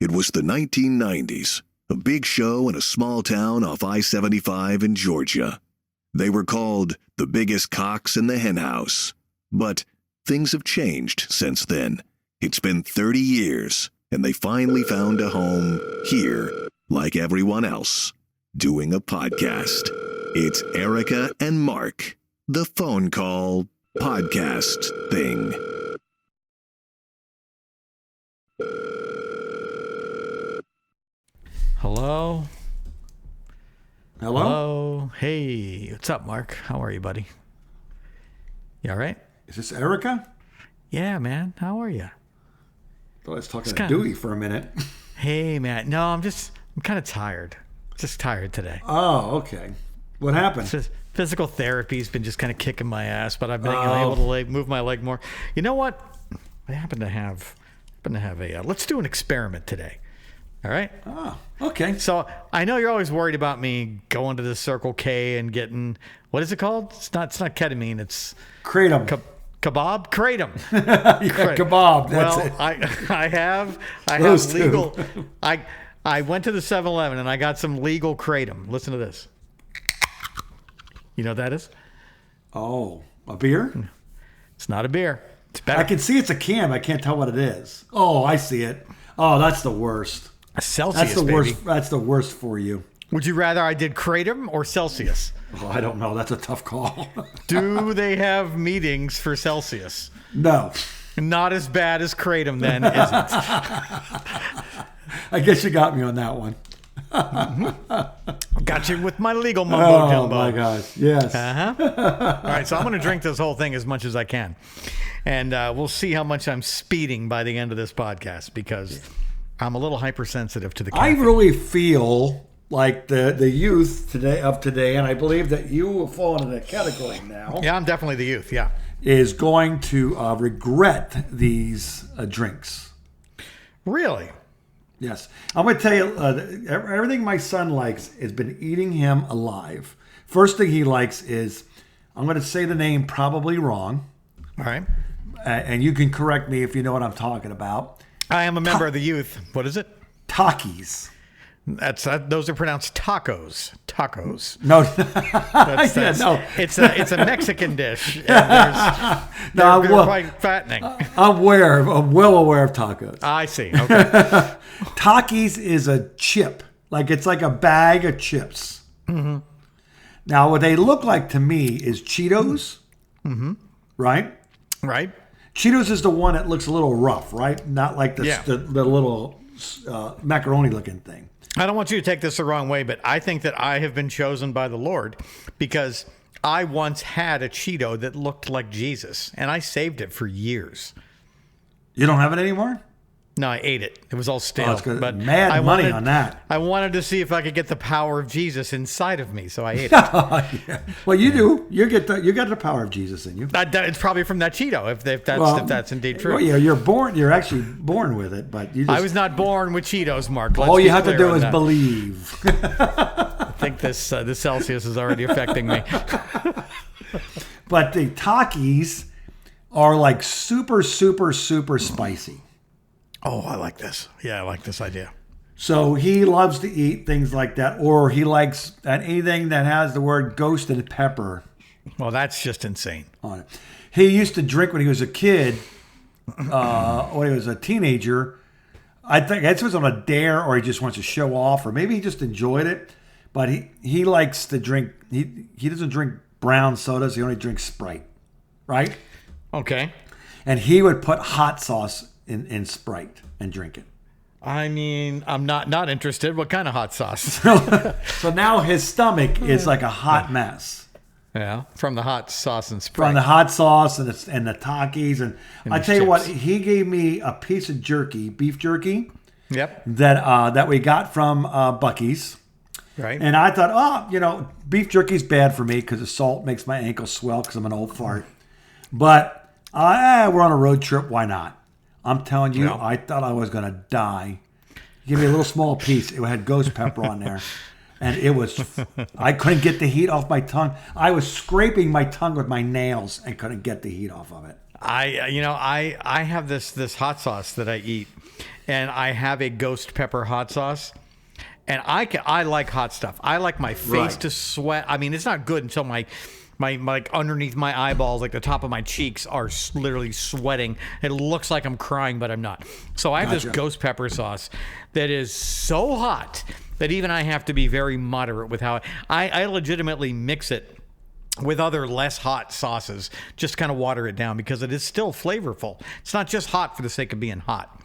It was the 1990s, a big show in a small town off I-75 in Georgia. They were called the biggest cocks in the henhouse. But things have changed since then. It's been 30 years, and they finally found a home here, like everyone else, doing a podcast. It's Erica and Mark, the phone call podcast thing. Hello? Hello? Hello? Hey, what's up, Mark? How are you, buddy? You all right? Is this Erica? Yeah, man. How are you? I was talking to Dewey for a minute. Hey, man. No, I'm kind of tired. Just tired today. Oh, okay. What happened? Physical therapy's been just kind of kicking my ass, but I've been able to move my leg more. You know what? I happen to have a. Let's do an experiment today. All right. Oh, okay. So I know you're always worried about me going to the Circle K and getting, what is it called? It's not ketamine. It's Kratom. Kebab? Kratom. Yeah, kebab. That's well, it. I have Those legal. two. I went to the 7-Eleven and I got some legal Kratom. Listen to this. You know what that is? Oh, a beer? It's not a beer. It's better. I can see it's a can. I can't tell what it is. Oh, I see it. Oh, that's the worst. Celcius, That's the baby. worst. That's the worst for you. Would you rather I did Kratom or Celcius? Oh, I don't know. That's a tough call. Do they have meetings for Celcius? No. Not as bad as Kratom then, is it? I guess you got me on that one. Got you with my legal mumbo jumbo. Oh my gosh. Yes. All right, so I'm going to drink this whole thing as much as I can. And we'll see how much I'm speeding by the end of this podcast because I'm a little hypersensitive to the caffeine. I really feel like the youth today, and I believe that you will fall into that category now. Yeah, I'm definitely the youth, yeah. Is going to regret these drinks. Really? Yes. I'm going to tell you, everything my son likes has been eating him alive. First thing he likes is, I'm going to say the name probably wrong. All right. And you can correct me if you know what I'm talking about. I am a member of the youth. What is it? Takis. Those are pronounced tacos. Tacos. No. No. It's a Mexican dish. And they're quite fattening. I'm well aware of tacos. I see. Okay. Takis is a chip. It's like a bag of chips. Mm-hmm. Now, what they look like to me is Cheetos. Mm-hmm. Right? Right. Cheetos is the one that looks a little rough, right? Not like the little macaroni-looking thing. I don't want you to take this the wrong way, but I think that I have been chosen by the Lord because I once had a Cheeto that looked like Jesus, and I saved it for years. You don't have it anymore? No, I ate it. It was all stale. Oh, it's good. But Mad money on that. I wanted to see if I could get the power of Jesus inside of me, so I ate it. Yeah. Well, you do. You got the power of Jesus in you. It's probably from that Cheeto, if that's indeed true. Well, yeah, you're actually born with it, but you just... I was not born with Cheetos, Mark. All you have to do is believe. I think this Celcius is already affecting me. But the Takis are like super, super, super spicy. Oh, I like this. Yeah, I like this idea. So he loves to eat things like that, or he likes anything that has the word ghosted pepper. Well, that's just insane. On it. He used to drink when he was a kid, when he was a teenager. I think this was on a dare, or he just wants to show off, or maybe he just enjoyed it. But he likes to drink. He doesn't drink brown sodas. He only drinks Sprite, right? Okay. And he would put hot sauce in Sprite and drink it. I mean, I'm not interested. What kind of hot sauce? So now his stomach is like a hot mess. Yeah, from the hot sauce and Sprite. From the hot sauce and the Takis. And I tell you what, chips. he gave me a piece of jerky, beef jerky. Yep. That we got from Buc-ee's. Right. And I thought, beef jerky's bad for me because the salt makes my ankles swell because I'm an old fart. But we're on a road trip. Why not? I'm telling you, I thought I was going to die. Give me a little small piece. It had ghost pepper on there. And I couldn't get the heat off my tongue. I was scraping my tongue with my nails and couldn't get the heat off of it. I have this hot sauce that I eat. and I have a ghost pepper hot sauce. And I like hot stuff. I like my face to sweat. I mean, it's not good until my like underneath my eyeballs, like the top of my cheeks are literally sweating. It looks like I'm crying, but I'm not. So I have this ghost pepper sauce that is so hot that even I have to be very moderate with how I legitimately mix it with other less hot sauces, just kind of water it down because it is still flavorful. It's not just hot for the sake of being hot.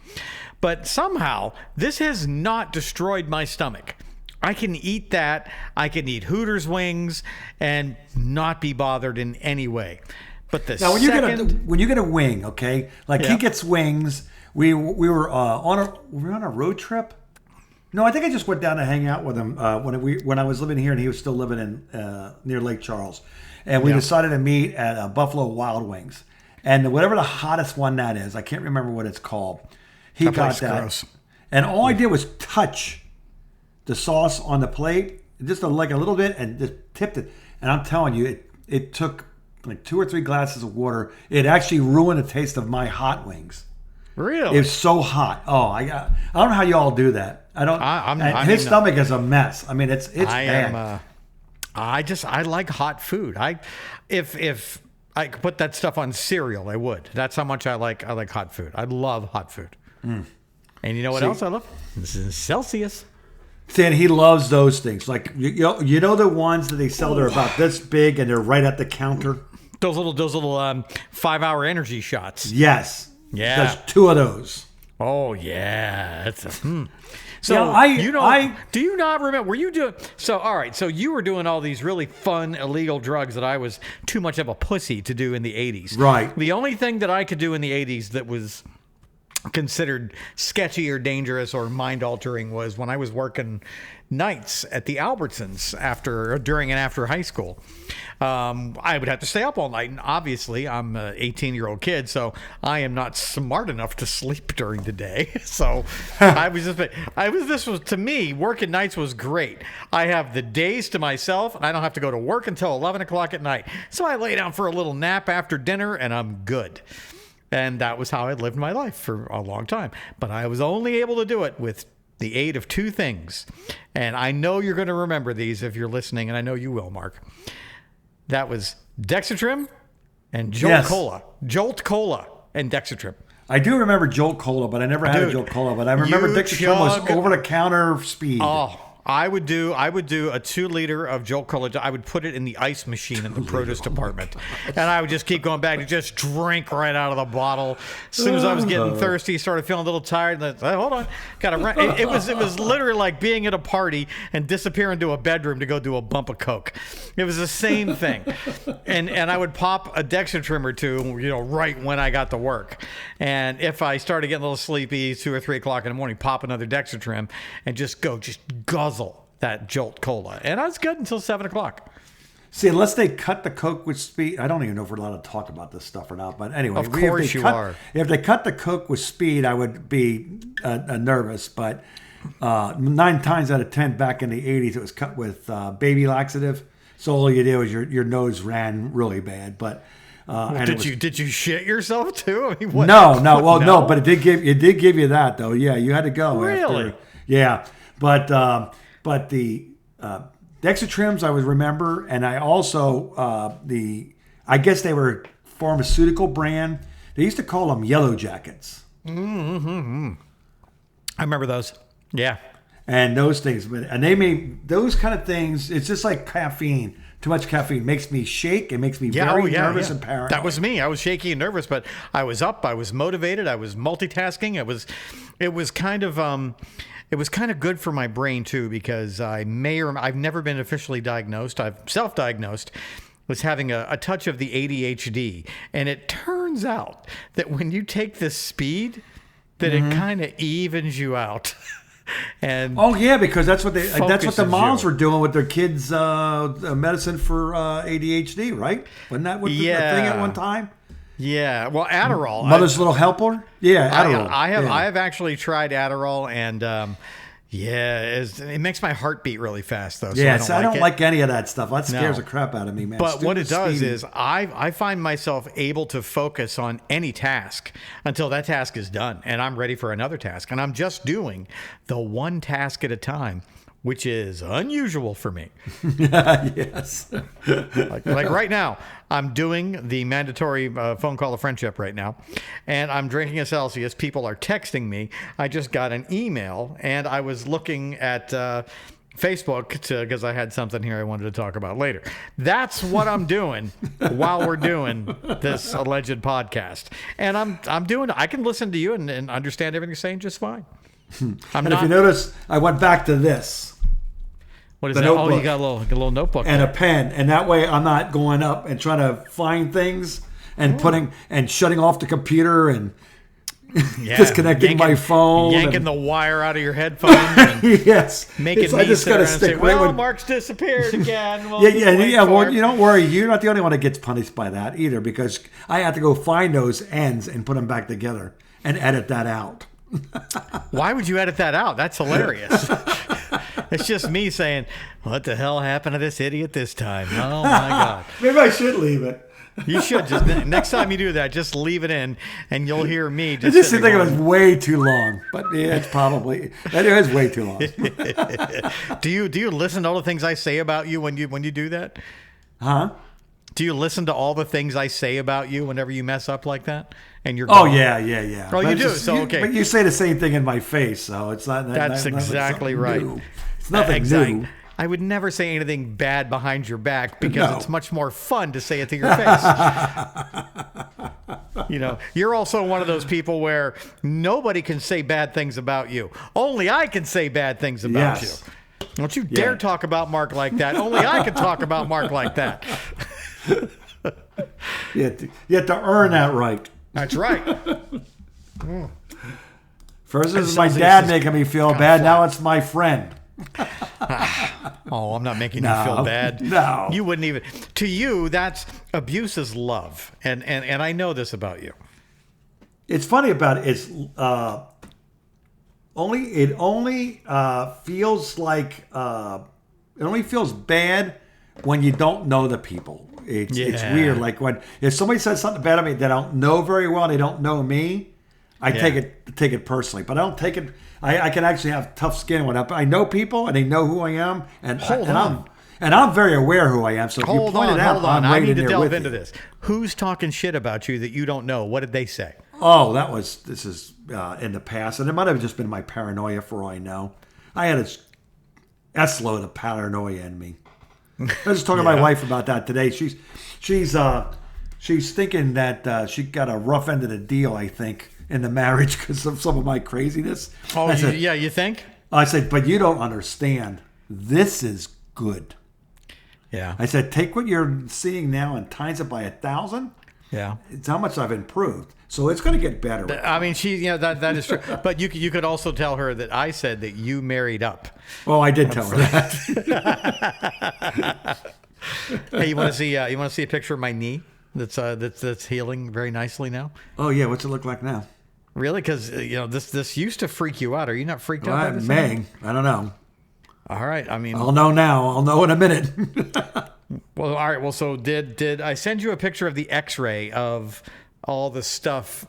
But somehow, this has not destroyed my stomach. I can eat that. I can eat Hooters wings and not be bothered in any way. But now, when you get a wing, okay, like he gets wings. We were on a road trip. No, I think I just went down to hang out with him when I was living here and he was still living in near Lake Charles, and we decided to meet at Buffalo Wild Wings, and whatever the hottest one that is, I can't remember what it's called. He got that, gross. And all I did was touch the sauce on the plate, just like a little bit, and just tipped it. And I'm telling you, it took like 2 or 3 glasses of water. It actually ruined the taste of my hot wings. Really? It's so hot. Oh, I don't know how you all do that. I don't. His stomach is a mess. I mean, it's bad. I like hot food. If I could put that stuff on cereal, I would. That's how much I like hot food. I love hot food. And you know what else I love? This is Celcius. And he loves those things. Like you know the ones that they sell, they're about this big and they're right at the counter. Those little 5-hour energy shots. Yes. Yeah. There's 2 of those. Oh yeah. So do you not remember? Were you doing so? All right. So you were doing all these really fun illegal drugs that I was too much of a pussy to do in the 80s. Right. The only thing that I could do in the 80s that was considered sketchy or dangerous or mind altering was when I was working nights at the Albertsons during and after high school. I would have to stay up all night, and obviously I'm an 18-year-old kid, so I am not smart enough to sleep during the day. So to me, working nights was great. I have the days to myself, and I don't have to go to work until 11 o'clock at night. So I lay down for a little nap after dinner, and I'm good. And that was how I lived my life for a long time. But I was only able to do it with the aid of 2 things. And I know you're going to remember these if you're listening, and I know you will, Mark. That was Dexatrim and Jolt Cola. Jolt Cola and Dexatrim. I do remember Jolt Cola, but I never had a Jolt Cola. But I remember Dexatrim was over-the-counter speed. Oh, I would do a 2-liter of Jolt Cola. I would put it in the ice machine in the produce department, and I would just keep going back to just drink right out of the bottle. As soon as I was getting thirsty, started feeling a little tired. And hold on, got to run. It was literally like being at a party and disappear into a bedroom to go do a bump of coke. It was the same thing, and I would pop a Dexatrim or 2, right when I got to work. And if I started getting a little sleepy, 2 or 3 o'clock in the morning, pop another Dexatrim and just guzzle that Jolt Cola. And I was good until 7 o'clock. See, unless they cut the Coke with speed, I don't even know if we're allowed to talk about this stuff or not. But anyway, of course you are. If they cut the Coke with speed, I would be nervous. But 9 times out of 10 back in the 80s, it was cut with baby laxative. So all you did was your nose ran really bad. But did you shit yourself too? I mean, what? No. Well, no, but it did give you that though. Yeah, you had to go. Really? Yeah, but the Dexatrims I would remember, and I also I guess they were pharmaceutical brand. They used to call them Yellow Jackets. Mm-hmm. I remember those. Yeah. And those things, and they made those kind of things. It's just like caffeine. Too much caffeine makes me shake. It makes me very nervous and paranoid. That was me. I was shaky and nervous, but I was up. I was motivated. I was multitasking. It was kind of good for my brain too, because I've never been officially diagnosed. I've self-diagnosed. Was having a touch of the ADHD, and it turns out that when you take this speed, that it kind of evens you out. And because that's what the moms were doing with their kids' medicine for ADHD, right? Wasn't that what the thing at one time? Yeah, well, Adderall. Mother's Little Helper. Yeah, Adderall. I have actually tried Adderall, and Yeah, it makes my heart beat really fast, though. So Yes, I don't it. like any of that stuff. That scares the crap out of me, man. But what it does Stevie. is I find myself able to focus on any task until that task is done and I'm ready for another task. And I'm just doing the one task at a time, which is unusual for me. Yes. Like right now, I'm doing the mandatory phone call of friendship right now, and I'm drinking a Celcius. People are texting me. I just got an email, and I was looking at Facebook because I had something here I wanted to talk about later. That's what I'm doing while we're doing this alleged podcast, and I'm doing. I can listen to you and understand everything you're saying just fine. If you notice, I went back to this. What is that? Notebook. Oh, you got a little notebook and there. A pen, and that way I'm not going up and trying to find things and putting and shutting off the computer and disconnecting my phone, yanking the wire out of your headphones. And yes, making me sit around and say, "Well, Mark's disappeared again." Well, Well, you don't worry. You're not the only one that gets punished by that either, because I have to go find those ends and put them back together and edit that out. Why would you edit that out? That's hilarious. It's just me saying, "What the hell happened to this idiot this time?" Oh my God! Maybe I should leave it. You should just next time you do that, just leave it in, and you'll hear me. I just think it was way too long, but yeah, it is way too long. Do you listen to all the things I say about you when you do that? Huh? Do you listen to all the things I say about you whenever you mess up like that? And you're Oh gone? yeah. Oh, but you do. Okay. But you say the same thing in my face, so it's not. That's exactly right. New. It's nothing new. I would never say anything bad behind your back because it's much more fun to say it to your face. You're also one of those people where nobody can say bad things about you. Only I can say bad things about you. Don't you dare talk about Mark like that. Only I can talk about Mark like that. You have to earn that right. That's right. First it was my dad making me feel bad. Now it's my friend. Oh, I'm not making you feel bad. No. You wouldn't even. To you, that's abuse is love. And I know this about you. It's funny about it. It only feels like it only feels bad when you don't know the people. It's weird. Like if somebody says something bad about me that I don't know very well and they don't know me, I take it personally. But I don't take it. I can actually have tough skin when I know people and they know who I am, and I'm very aware who I am. So if you point it out, I'm I right need to in there delve with into you. this. Who's talking shit about you that you don't know? What did they say? Oh, this is in the past, and it might have just been my paranoia for all I know. I had a S-load of paranoia in me. I was just talking to my wife about that today. She's thinking that she got a rough end of the deal, I think, in the marriage because of some of my craziness. Oh, you think? I said, but you don't understand. This is good. Yeah. I said, take what you're seeing now and times it by 1,000. Yeah. It's how much I've improved. So it's going to get better. I mean, that is true. But you could also tell her that I said that you married up. Oh, I did tell her that. Hey, you want to see a picture of my knee that's healing very nicely now? Oh yeah, what's it look like now? Really? Because this used to freak you out. Are you not freaked out by this? I don't know. All right. I mean, I'll know now. I'll know in a minute. Well, all right. Well, so did I send you a picture of the X-ray of all the stuff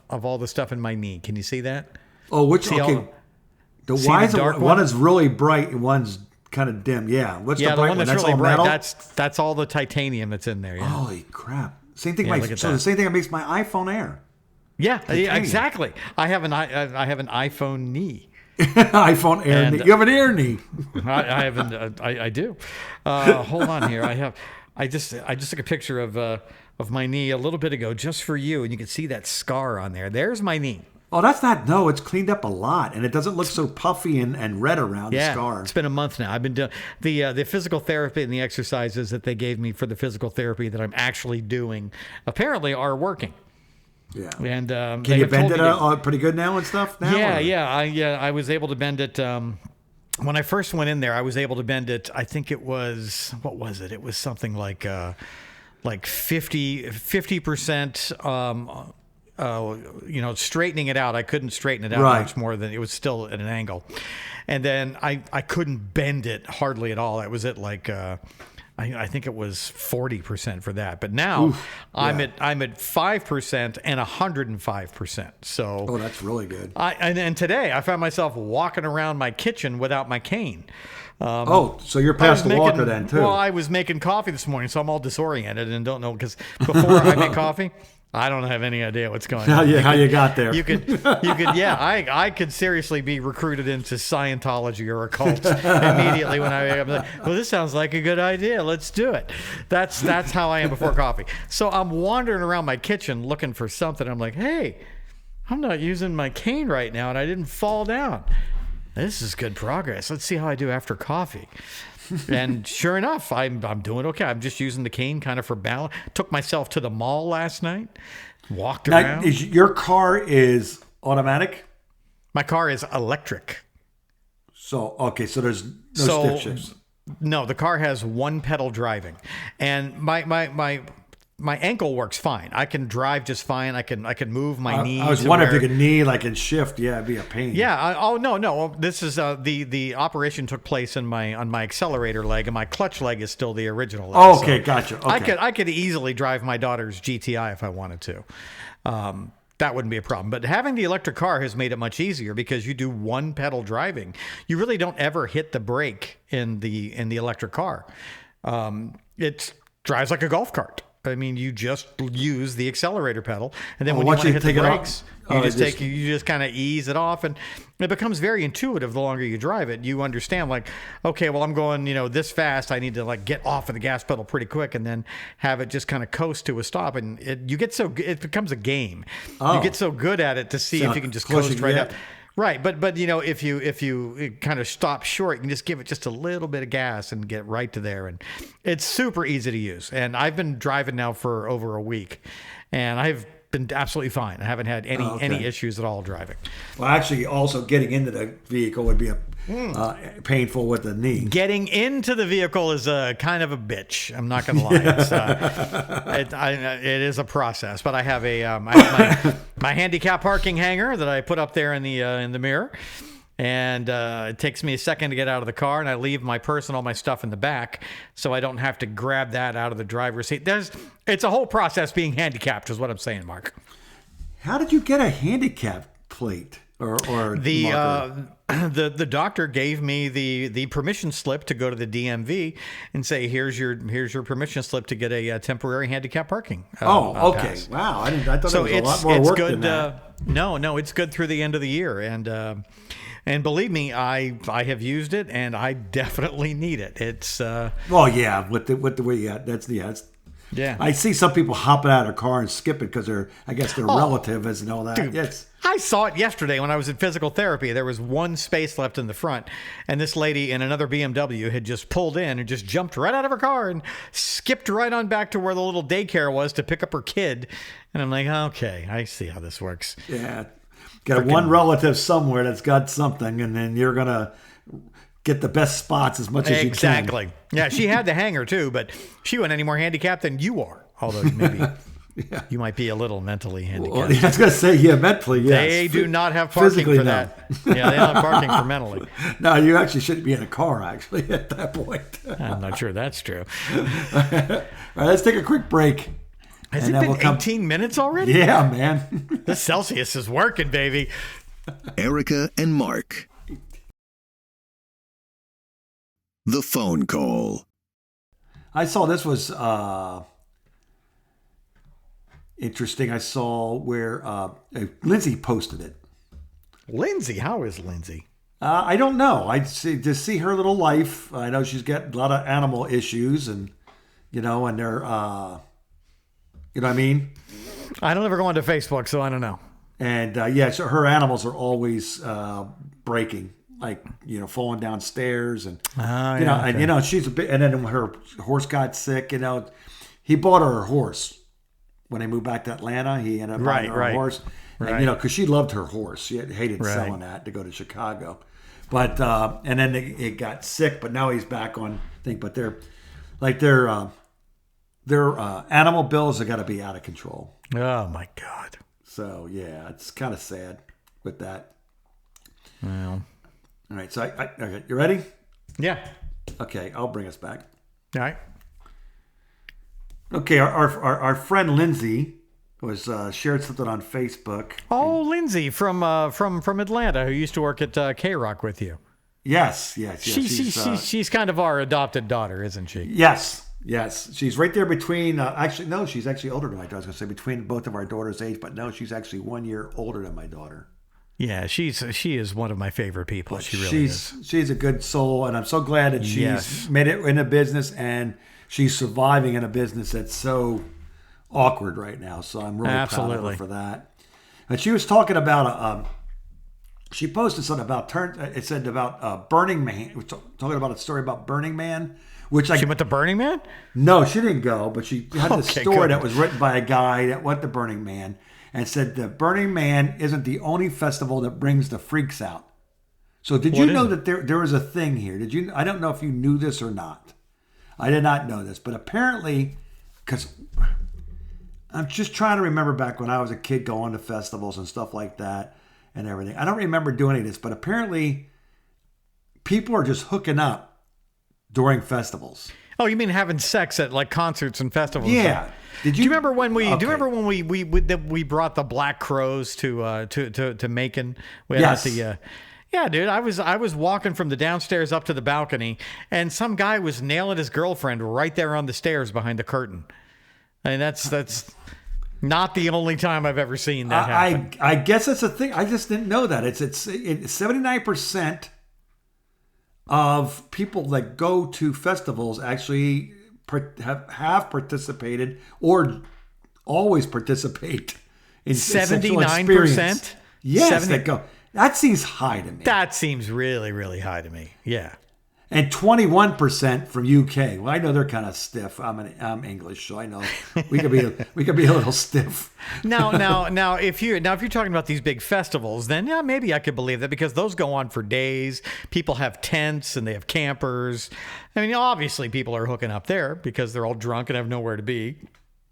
in my knee? Can you see that? Oh, which okay? One is really bright and one's kind of dim. Yeah. What's the bright one? That's really bright. Metal? That's all the titanium that's in there. Yeah. Holy crap! Same thing. The same thing that makes my iPhone Air. Yeah, exactly. I have an iPhone knee. iPhone Air knee. You have an Air knee. I haven't. I do. Hold on here. I just took a picture of my knee a little bit ago just for you, and you can see that scar on there. There's my knee. Oh, that's not. No, it's cleaned up a lot, and it doesn't look so puffy and red around the scar. It's been a month now. I've been doing the physical therapy and the exercises that they gave me for the physical therapy that I'm actually doing. Apparently, are working. Yeah. And can you bend it pretty good now and stuff? Now, I was able to bend it. When I first went in there, I was able to bend it. I think it was, what was it? It was something like 50% straightening it out. I couldn't straighten it out much more than it was still at an angle. And then I couldn't bend it hardly at all. That was at like, I think it was 40% for that. But now I'm at 5% and 105%. So that's really good. And today I found myself walking around my kitchen without my cane. So you're past the walker then too. Well, I was making coffee this morning, so I'm all disoriented and don't know, because before I make coffee, I don't have any idea what's going on. How you got there? You could, I could seriously be recruited into Scientology or a cult immediately when I'm like, well, this sounds like a good idea. Let's do it. That's how I am before coffee. So I'm wandering around my kitchen looking for something. I'm like, hey, I'm not using my cane right now, and I didn't fall down. This is good progress. Let's see how I do after coffee. And sure enough, I'm doing okay. I'm just using the cane kind of for balance. Took myself to the mall last night, walked around. Your car is automatic? My car is electric. So there's no stick shifts. No, the car has one pedal driving, and my ankle works fine. I can drive just fine. I can move my knee. I was wondering if you could knee like and shift. Yeah, it'd be a pain. Yeah. No. This is the operation took place on my accelerator leg, and my clutch leg is still the original leg. Oh, okay, gotcha. Okay. I could easily drive my daughter's GTI if I wanted to. That wouldn't be a problem. But having the electric car has made it much easier, because you do one pedal driving. You really don't ever hit the brake in the electric car. It drives like a golf cart. I mean, you just use the accelerator pedal, and then when you want to hit the brakes, you just kind of ease it off, and it becomes very intuitive the longer you drive it. You understand, like, okay, well, I'm going, this fast. I need to like get off of the gas pedal pretty quick, and then have it just kind of coast to a stop, and it becomes a game. You get so good at it to see if you can just coast right up. Right, but if you kind of stop short, you can just give it just a little bit of gas and get right to there, and it's super easy to use. And I've been driving now for over a week, and I've been absolutely fine. I haven't had any issues at all driving. Well, actually, also getting into the vehicle would be painful with the knee. Getting into the vehicle is kind of a bitch. I'm not going to lie. It is a process. But I have my handicap parking hanger that I put up there in the mirror. And it takes me a second to get out of the car, and I leave my purse and all my stuff in the back, so I don't have to grab that out of the driver's seat. It's a whole process being handicapped, is what I'm saying, Mark. How did you get a handicap plate or the doctor gave me the permission slip to go to the DMV and say, here's your permission slip to get a temporary handicap parking. Okay. Pass. Wow. I thought there was a lot more work than that. No, it's good through the end of the year, and believe me, I have used it, and I definitely need it. It's with the way you got yeah. I see some people hopping out of their car and skip it because their relative and all that. Dude, yes. I saw it yesterday when I was in physical therapy. There was one space left in the front, and this lady in another BMW had just pulled in and just jumped right out of her car and skipped right on back to where the little daycare was to pick up her kid. And I'm like, okay, I see how this works. Yeah. Got one relative somewhere that's got something, and then you're going to get the best spots as much as you can. Exactly. Yeah, she had the hanger too, but she wasn't any more handicapped than you are. Although maybe you might be a little mentally handicapped. Well, I was going to say, mentally, yes. They do not have parking for that. Yeah, they don't have parking for mentally. No, you actually shouldn't be in a car, actually, at that point. I'm not sure that's true. All right, let's take a quick break. Has it been 18 minutes already? Yeah, man. The Celcius is working, baby. Erica and Mark. The phone call. I saw this was interesting. I saw where Lindsay posted it. Lindsay? How is Lindsay? I don't know. I see her little life. I know she's got a lot of animal issues, and and they're you know what I mean? I don't ever go onto Facebook, so I don't know. And so her animals are always breaking, like falling downstairs, and and she's a bit. And then when her horse got sick, he bought her a horse when they moved back to Atlanta. He ended up buying her a horse, and because she loved her horse, she hated selling that to go to Chicago. But and then it got sick, but now he's back on thing. But their animal bills have got to be out of control. Oh my God! So yeah, it's kind of sad with that. Well, all right. So okay, you ready? Yeah. Okay, I'll bring us back. All right. Okay, our friend Lindsay was shared something on Facebook. Oh, Lindsay from Atlanta, who used to work at K-Rock with you. Yes. She's kind of our adopted daughter, isn't she? Yes. She's right there between. Actually, no, she's actually older than my daughter. I was going to say between both of our daughters' age, but no, she's actually 1 year older than my daughter. Yeah, she is one of my favorite people. She really is. She's a good soul, and I'm so glad that she's made it in a business and she's surviving in a business that's so awkward right now. So I'm really proud of her for that. And she was talking about she posted something about it said about Burning Man. We're talking about a story about Burning Man, which she went to Burning Man. No, she didn't go, but she had this story that was written by a guy that went to Burning Man and said that Burning Man isn't the only festival that brings the freaks out. So did you know that there was a thing here? Did you? I don't know if you knew this or not. I did not know this, but apparently, because I'm just trying to remember back when I was a kid going to festivals and stuff like that and everything. I don't remember doing any of this, but apparently people are just hooking up during festivals. Oh, you mean having sex at like concerts and festivals? Yeah. Do you remember when we? Okay. Do you remember when we brought the Black Crows to Macon? Yes. Yeah, dude. I was walking from the downstairs up to the balcony, and some guy was nailing his girlfriend right there on the stairs behind the curtain. I mean, that's not the only time I've ever seen that happen. I guess that's a thing. I just didn't know that. It's 79% of people that go to festivals actually have participated or always participate in 79%. Yes, that go. That seems high to me. That seems really, really high to me. Yeah. And 21% from UK. Well, I know they're kind of stiff. I'm English, so I know we could be a little stiff. Now, if you're talking about these big festivals, then yeah, maybe I could believe that because those go on for days. People have tents and they have campers. I mean, obviously, people are hooking up there because they're all drunk and have nowhere to be.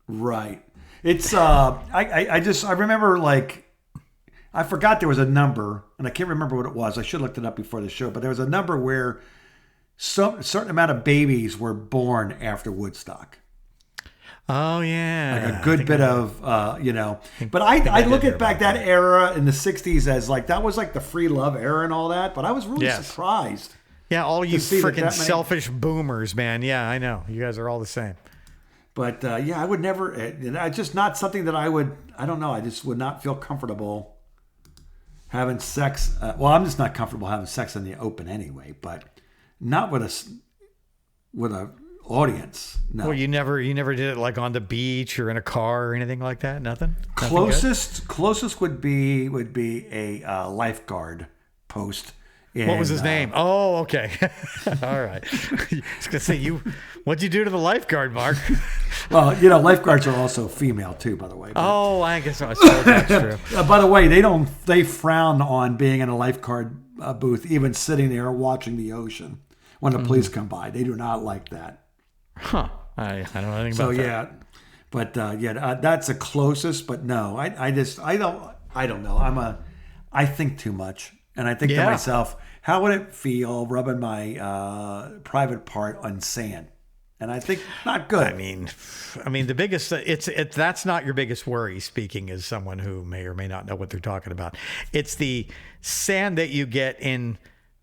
Right. It's I remember like. I forgot there was a number, and I can't remember what it was. I should have looked it up before the show, but there was a number where a certain amount of babies were born after Woodstock. Oh, yeah. Like a good bit of, But I look at back that era in the 60s as like, that was like the free love era and all that, but I was really surprised. Yeah, all you freaking selfish boomers, man. Yeah, I know. You guys are all the same. But I would never, it's just not something that I don't know, I just would not feel comfortable having sex. I'm just not comfortable having sex in the open anyway, but not with a audience. No. Well, you never did it like on the beach or in a car or anything like that. Nothing. Closest would be a lifeguard post. What was his name? Oh, okay. All right. I was gonna say what'd you do to the lifeguard, Mark? Well, lifeguards are also female too, by the way. Oh, I guess that's true. By the way, they frown on being in a lifeguard booth, even sitting there watching the ocean when the police come by. They do not like that. Huh. I don't know anything about that. But that's the closest. But no, I don't know. I think too much. And I think to myself, how would it feel rubbing my private part on sand? And I think not good. I mean, the biggest that's not your biggest worry. Speaking as someone who may or may not know what they're talking about, it's the sand that you get in.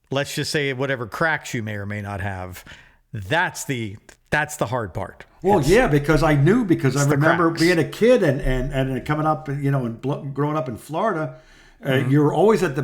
Let's just say whatever cracks you may or may not have. That's the hard part. Well, because I remember being a kid and coming up, and growing up in Florida. You're always at the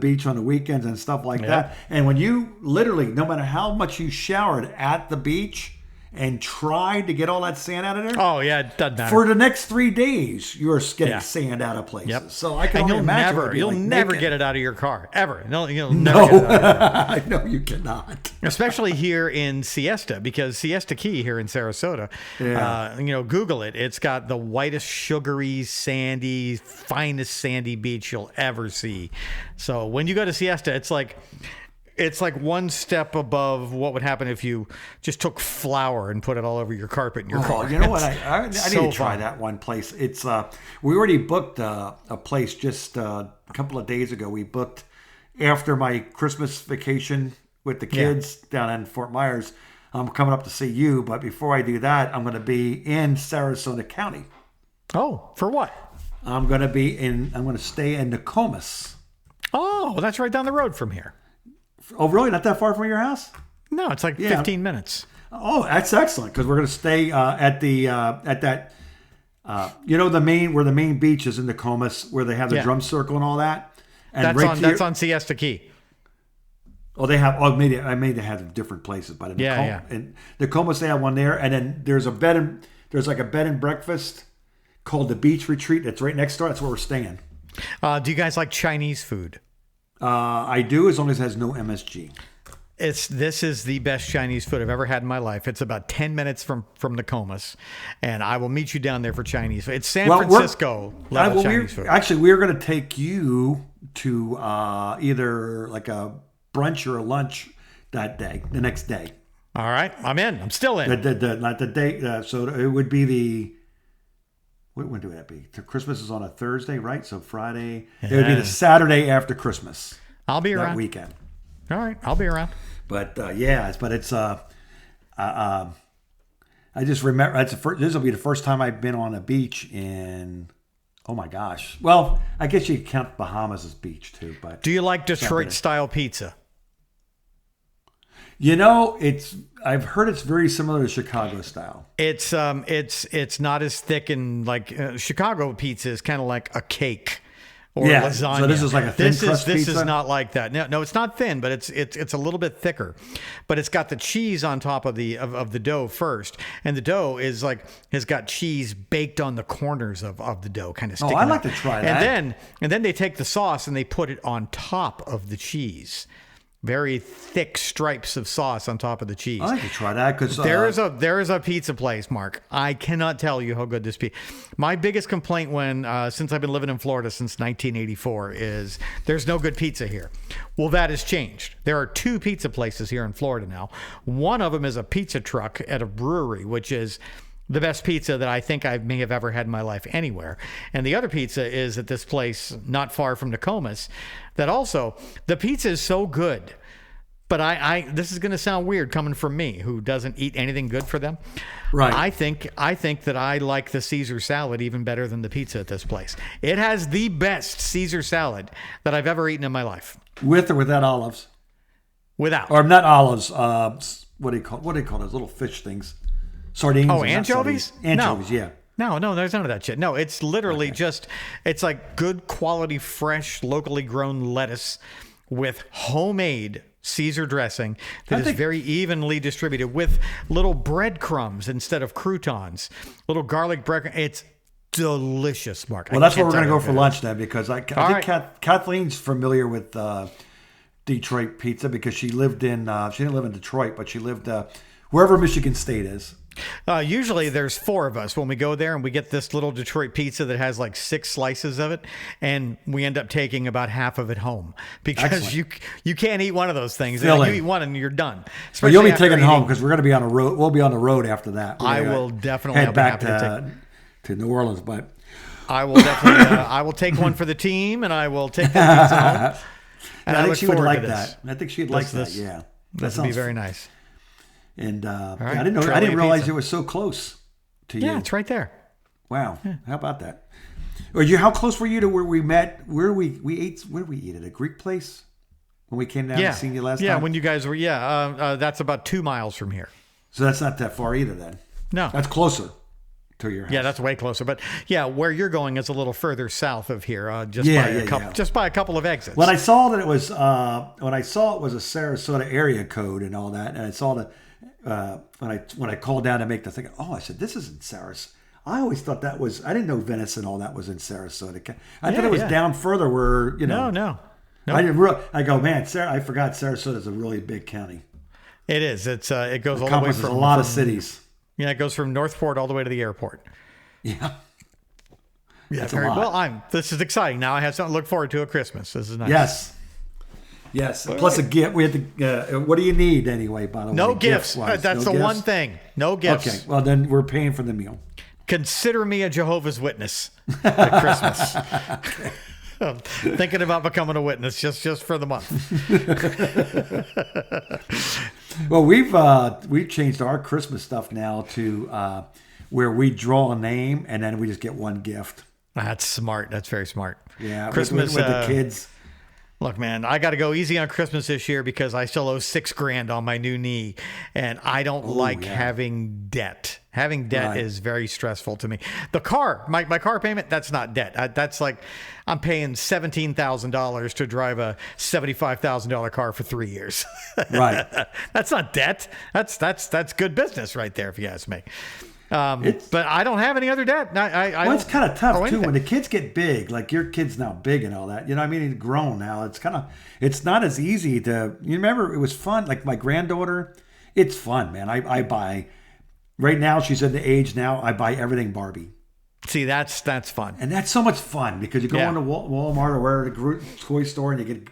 beach on the weekends and stuff like that. And when you literally, no matter how much you showered at the beach and tried to get all that sand out of there. Oh, yeah, it doesn't matter. For the next 3 days, you're getting sand out of places. Yep. So I can only imagine. You'll never get it out of your car, ever. You'll never get it out of No, you cannot. Especially here in Siesta, because Siesta Key here in Sarasota, Google it. It's got the whitest, sugary, sandy, finest sandy beach you'll ever see. So when you go to Siesta, it's like It's like one step above what would happen if you just took flour and put it all over your carpet in your car. You know what? I need so to try fun. that one place. It's we already booked a place just a couple of days ago. We booked after my Christmas vacation with the kids down in Fort Myers. I'm coming up to see you, but before I do that, I'm going to be in Sarasota County. Oh, for what? I'm going to stay in Nokomis. Oh, that's right down the road from here. Oh, really? Not that far from your house? No, it's like 15 minutes. Oh, that's excellent because we're going to stay at that. The main beach is in Nokomis, where they have the drum circle and all that. And that's on Siesta Key. Oh, they have. Oh, maybe they have different places, but in Nokomis they have one there, and then there's like a bed and breakfast called the Beach Retreat. That's right next door. That's where we're staying. Do you guys like Chinese food? I do, as long as it has no MSG. This is the best Chinese food I've ever had in my life. It's about 10 minutes from Nokomis, and I will meet you down there for Chinese food. It's San Francisco level Chinese food. Actually, we're going to take you to either like a brunch or a lunch the next day. All right, I'm in. I'm still in. Not the day. So it would be the. When would that be? Christmas is on a Thursday, right? So Friday. It would be the Saturday after Christmas. I'll be around that weekend. All right, I'll be around. But it's I just remember this will be the first time I've been on a beach in. Oh my gosh! Well, I guess you could count Bahamas as beach too. But do you like Detroit style pizza? I've heard it's very similar to Chicago style. It's not as thick, and like Chicago pizza is kind of like a cake or lasagna. So this is like a thin crust pizza? This is not like that. No, it's not thin, but it's a little bit thicker. But it's got the cheese on top of the dough first, and the dough has got cheese baked on the corners of the dough, kind of sticking. Oh, I'd like to try that. And then they take the sauce and they put it on top of the cheese. Very thick stripes of sauce on top of the cheese. I'd like to try that because there is a pizza place, Mark. I cannot tell you how good this pizza. My biggest complaint since I've been living in Florida since 1984 is there's no good pizza here. Well, that has changed. There are 2 pizza places here in Florida now. One of them is a pizza truck at a brewery, which is the best pizza that I think I may have ever had in my life anywhere. And the other pizza is at this place not far from Nokomis that also, the pizza is so good. But this is going to sound weird coming from me, who doesn't eat anything good for them. Right. I think that I like the Caesar salad even better than the pizza at this place. It has the best Caesar salad that I've ever eaten in my life. With or without olives? Without. Or not olives. What do you call those little fish things? Sardines. Oh, anchovies? Anchovies, yeah. No, there's none of that shit. No, it's literally it's like good quality, fresh, locally grown lettuce with homemade Caesar dressing that is very evenly distributed with little breadcrumbs instead of croutons, little garlic bread. It's delicious, Mark. Well, that's what we're going to go for lunch then, because I think Kathleen's familiar with Detroit pizza because she lived in, she didn't live in Detroit, but she lived wherever Michigan State is. Usually there's 4 of us when we go there, and we get this little Detroit pizza that has like 6 slices of it, and we end up taking about half of it home because you can't eat one of those things. You eat one and you're done. Well, you'll be taking it home because we're going to be on a road. We'll be on the road after that. I will definitely head back to New Orleans, but I will definitely. I will take one for the team, and I will take the pizza home. And I think she would like that. I think she'd like that. Yeah, that would be very nice. And I didn't realize it was so close to you. Yeah, it's right there. Wow, how about that? How close were you to where we met? Where we ate? Where did we eat at a Greek place when we came down and seen you last time? Yeah, when you guys were. That's about 2 miles from here. So that's not that far either, then. No, that's closer to your house. Yeah, that's way closer. But yeah, where you're going is a little further south of here, just by a couple of exits. When I saw that it was, a Sarasota area code and all that, and I saw when I called down to make the thing, I said, this isn't Sarasota. I always thought that was, I didn't know Venice and all that was in Sarasota. I thought it was down further where, No. I didn't I go, man, I forgot Sarasota is a really big county. It is. It goes all the way from a lot of cities. Yeah, it goes from Northport all the way to the airport. Yeah. Yeah, very well. This is exciting. Now I have something to look forward to at Christmas. This is nice. Yes. Yes. Plus a gift. We had to. What do you need anyway? By the way, No gifts. gift-wise? That's No the gifts? one thing. No gifts. Okay. Well, then we're paying for the meal. Consider me a Jehovah's Witness at Christmas. I'm thinking about becoming a witness just for the month. Well, we've changed our Christmas stuff now to where we draw a name and then we just get one gift. That's smart. That's very smart. Yeah, Christmas with the kids. Look, man, I got to go easy on Christmas this year because I still owe $6,000 on my new knee, and I don't like having debt. Having debt is very stressful to me. The car, my car payment, that's not debt. That's like I'm paying $17,000 to drive a $75,000 car for 3 years. Right. That's not debt. That's good business right there, if you ask me. But I don't have any other debt. Well, it's kind of tough too when the kids get big. Like your kid's now big and all that. You know, I mean, he's grown now. It's not as easy to. You remember, it was fun. Like my granddaughter, it's fun, man. I buy. Right now, she's at the age now. I buy everything Barbie. See, that's fun, and that's so much fun because you go into Walmart or wherever the toy store and you get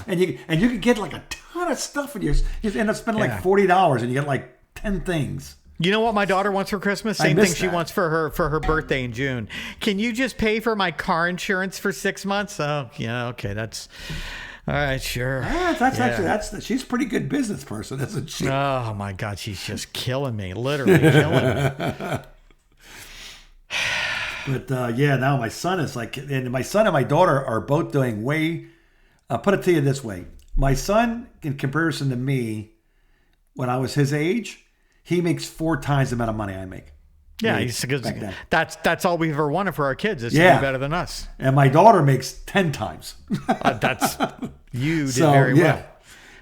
and you can get like a ton of stuff and you end up spending like $40 and you get like 10 things. You know what my daughter wants for Christmas? Same thing she wants for her birthday in June. Can you just pay for my car insurance for 6 months? Oh, yeah, okay, that's all right, sure. Actually she's a pretty good business person, isn't she? Oh my God, she's just killing me, literally killing me. But now my son is like, and my son and my daughter are both doing way. Put it to you this way: my son, in comparison to me, when I was his age, he makes 4 times the amount of money I make. Yeah, that's all we've ever wanted for our kids is to be better than us. And my daughter makes 10 times. You did very well.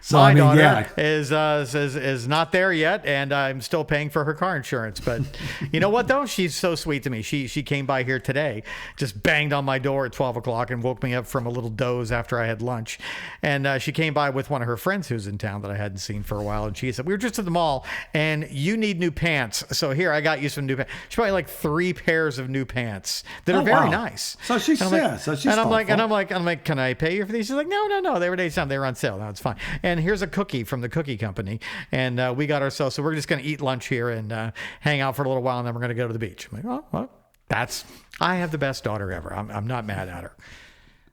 So my daughter is not there yet, and I'm still paying for her car insurance. But you know what, though? She's so sweet to me. She came by here today, just banged on my door at 12 o'clock and woke me up from a little doze after I had lunch. And she came by with one of her friends who's in town that I hadn't seen for a while. And she said, we were just at the mall, and you need new pants. So here, I got you some new pants. She bought me like 3 pairs of new pants that are very nice. So she's I'm like, can I pay you for these? She's like, no. They were on sale. No, it's fine. And here's a cookie from the cookie company. And we got ourselves, so we're just going to eat lunch here and hang out for a little while, and then we're going to go to the beach. I'm like, oh, well, I have the best daughter ever. I'm not mad at her.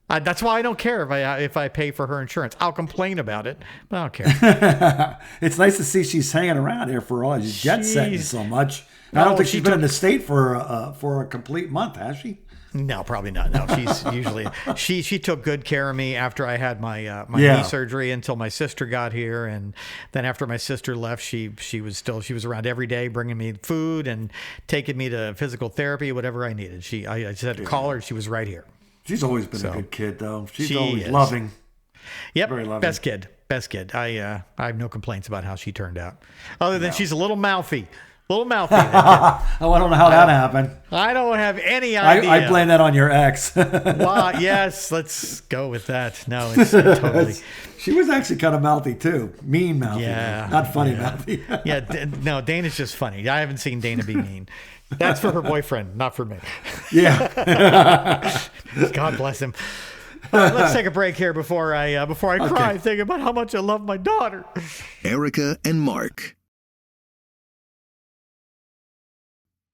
That's why I don't care if I pay for her insurance. I'll complain about it, but I don't care. It's nice to see she's hanging around here for all. She's jet setting so much. I don't think she's been in the state for a complete month, has she? No, probably not. No, she's usually she took good care of me after I had my knee surgery until my sister got here, and then after my sister left, she was around every day, bringing me food and taking me to physical therapy, whatever I needed. I just had to call her. She was right here. She's always been a good kid, though. She's always loving. Yep, very loving. Best kid. I have no complaints about how she turned out, other than she's a little mouthy. Oh, I don't know how that happened. I don't have any idea. I blame that on your ex. Wow, yes, let's go with that. No, it's totally. She was actually kind of mouthy too. Mean mouthy. Yeah. Not funny mouthy. No, Dana's just funny. I haven't seen Dana be mean. That's for her boyfriend, not for me. Yeah. God bless him. All right, let's take a break here before I cry thinking about how much I love my daughter. Erica and Mark.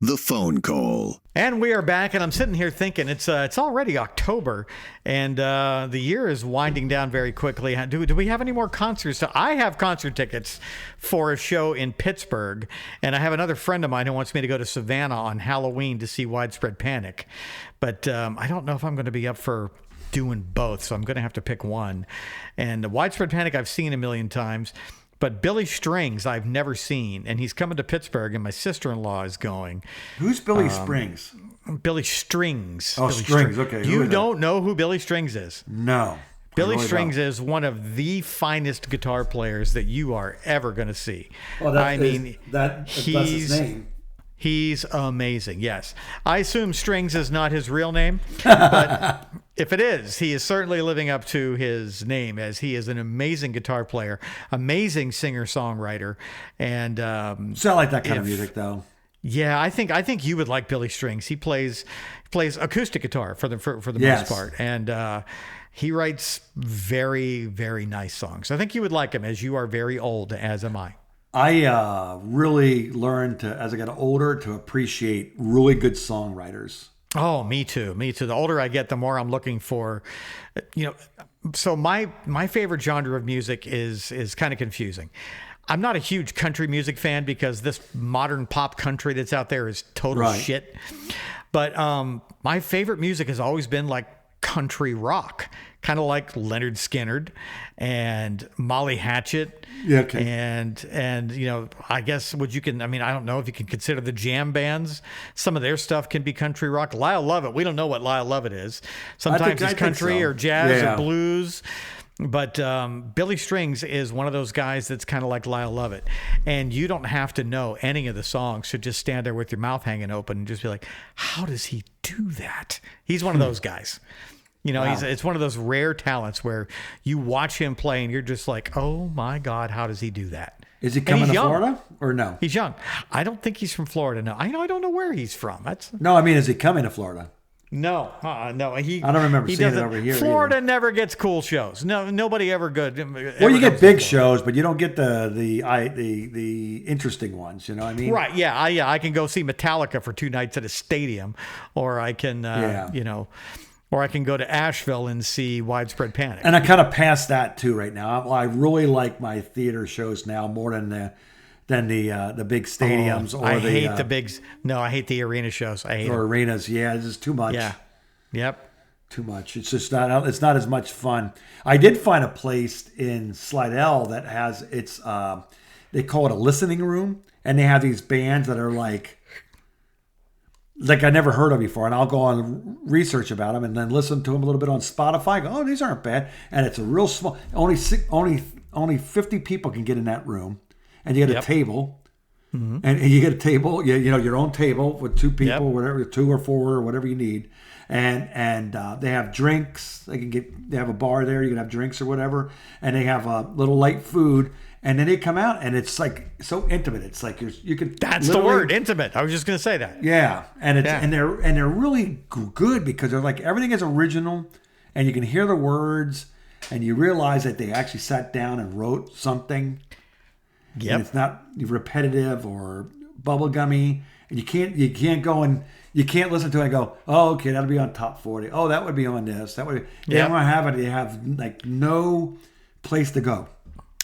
The phone call. And we are back, and I'm sitting here thinking it's already October, and the year is winding down very quickly. Do we have any more concerts? So I have concert tickets for a show in Pittsburgh, and I have another friend of mine who wants me to go to Savannah on Halloween to see Widespread Panic. But I don't know if I'm going to be up for doing both, so I'm going to have to pick one. And Widespread Panic I've seen a million times. But Billy Strings I've never seen, and he's coming to Pittsburgh, and my sister-in-law is going. Who's Billy Strings? Billy Strings. Oh, Billy Strings. Okay. You don't know who Billy Strings is? No. Billy Strings is one of the finest guitar players that you are ever going to see. Oh, that's his name. He's amazing, yes. I assume Strings is not his real name, but if it is, he is certainly living up to his name, as he is an amazing guitar player, amazing singer-songwriter. And so I like that kind of music, though. Yeah, I think you would like Billy Strings. He plays acoustic guitar for the Yes. most part, and he writes very, very nice songs. I think you would like him, as you are very old, as am I. I really learned to, as I got older, to appreciate really good songwriters. Oh, me too. Me too. The older I get, the more I'm looking for, you know. So my favorite genre of music is kind of confusing. I'm not a huge country music fan because this modern pop country that's out there is total Right. shit. But my favorite music has always been like country rock, kind of like Leonard Skinner and Molly Hatchet. Yeah, okay. And you know, I guess I don't know if you can consider the jam bands. Some of their stuff can be country rock. Lyle Lovett, we don't know what Lyle Lovett is. Sometimes I it's think country so. or jazz Yeah. or blues. But Billy Strings is one of those guys that's kind of like Lyle Lovett. And you don't have to know any of the songs. So just stand there with your mouth hanging open and just be like, how does he do that? He's one of those guys. You know, Wow. it's one of those rare talents where you watch him play and you're just like, oh my God, how does he do that? Is he And coming he's to young. Florida or no? He's young. I don't think he's from Florida. No, I don't know where he's from. No, I mean, is he coming to Florida? No. He. I don't remember he seeing it doesn't- over here Florida never gets cool shows. No, nobody ever good. Well, you get big shows, but you don't get the interesting ones. You know what I mean? Right? Yeah. I can go see Metallica for 2 nights at a stadium, or I can, or I can go to Asheville and see Widespread Panic. And I kind of past that too right now. I really like my theater shows now more than the big stadiums or I the hate the big. No, I hate the arena shows. I hate or them. arenas. Yeah, it's just too much. Yeah. Yep. Too much. It's just not. It's not as much fun. I did find a place in Slidell that has they call it a listening room, and they have these bands that are like I never heard of before, and I'll go on research about them and then listen to them a little bit on Spotify. Go, oh, these aren't bad, and it's a real small. Only 50 people can get in that room, and you get a table. Mm-hmm. And you get a table, you know, your own table with 2 people, whatever, 2 or 4 or whatever you need, and they have drinks. They have a bar there. You can have drinks or whatever, and they have a little light food. And then they come out, and it's like so intimate. It's like you can. That's the word, intimate. I was just going to say that. Yeah, and it's and they're really good because they're like everything is original, and you can hear the words, and you realize that they actually sat down and wrote something. Yep. And it's not repetitive or bubblegummy, and you can't go and you can't listen to it and go, oh, okay, that'll be on top 40. Oh, that would be on this. That would. They don't have it. They have like no place to go.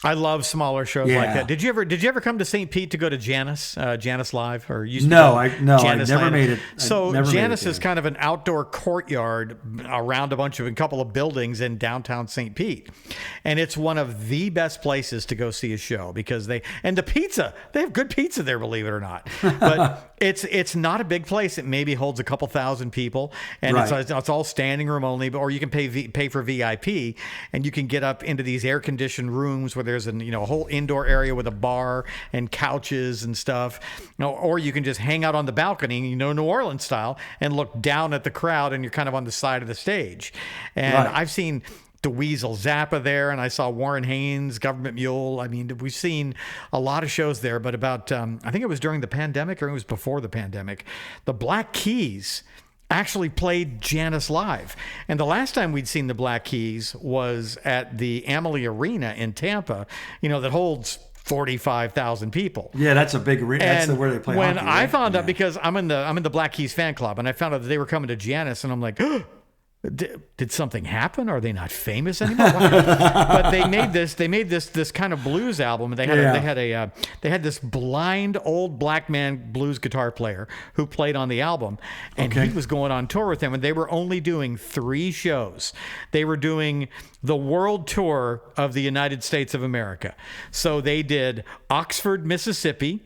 I love smaller shows like that. Did you ever come to St. Pete to go to Janice Live or used to No, go I Janice never Land? made it. So never Janice made it is kind of an outdoor courtyard around a couple of buildings in downtown St. Pete, and it's one of the best places to go see a show because they have good pizza there, believe it or not. But it's not a big place. It maybe holds a couple thousand people, and it's all standing room only. Or you can pay for VIP, and you can get up into these air conditioned rooms where there's a whole indoor area with a bar and couches and stuff. Or you can just hang out on the balcony, New Orleans style, and look down at the crowd, and you're kind of on the side of the stage. And I've seen DeWeasel Zappa there, and I saw Warren Haynes, Government Mule. I mean, we've seen a lot of shows there, but about, I think it was during the pandemic or it was before the pandemic, the Black Keys actually played Janice Live. And the last time we'd seen the Black Keys was at the Amalie Arena in Tampa, that holds 45,000 people. Yeah, that's a big arena. That's where they play when hockey, I right? found out, because I'm in the Black Keys fan club, and I found out that they were coming to Janice, and I'm like, did something happen? Are they not famous anymore? But they made this kind of blues album. They had this blind old black man blues guitar player who played on the album, and he was going on tour with them. And they were only doing 3 shows. They were doing the world tour of the United States of America. So they did Oxford, Mississippi.